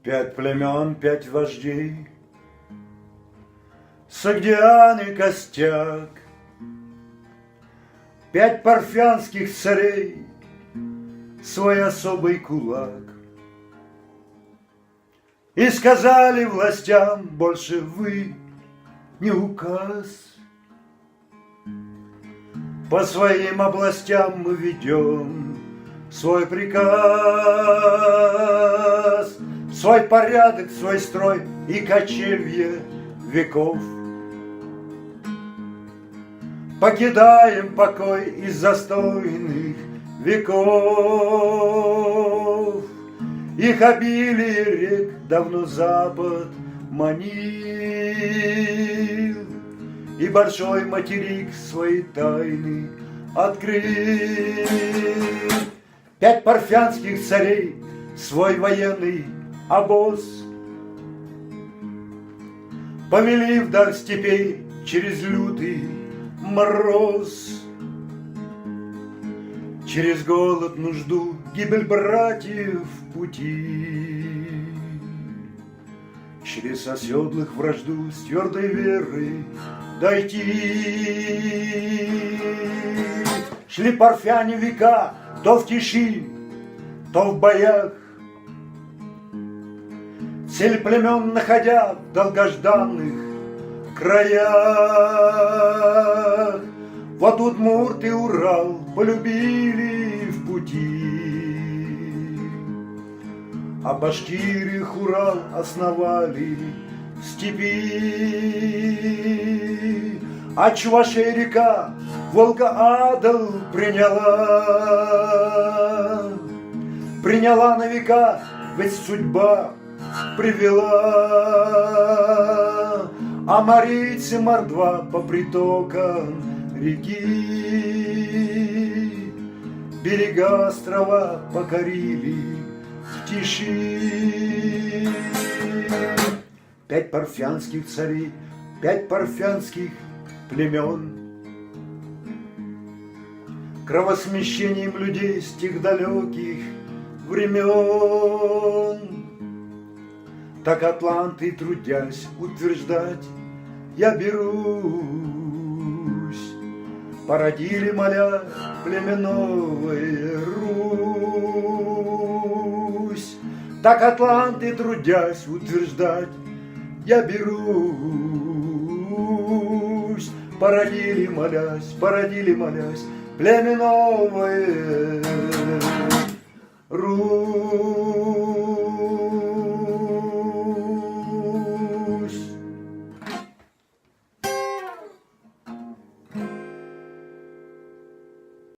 5 племен, 5 вождей, согдианы костяк, 5 парфянских царей, свой особый кулак. И сказали властям: больше вы не указ. По своим областям мы ведем свой приказ, свой порядок, свой строй и кочевье веков. Покидаем покой из застойных веков. Их обилие рек давно запад манил, и большой материк свои тайны открыл. 5 парфянских царей, свой военный обоз повели вдаль степей через лютый мороз, через голод, нужду, гибель братьев в пути, через оседлых вражду с твердой верой дойти. Шли парфяне века, то в тиши, то в боях, цель племен находя в долгожданных краях. Вот Удмурт и Урал полюбили в пути, а башкиры Урал основали в степи. А Чувашия река Волга-Адал приняла на века, ведь судьба привела. А марийцы мордва по притокам реки берега острова покорили в тиши. 5 парфянских царей, 5 парфянских племен, кровосмещением людей с тех далеких времен. Так атланты, трудясь утверждать, я берусь, породили, моля, племеновая Русь. Так атланты, трудясь утверждать, я берусь, породили, молясь, племеновая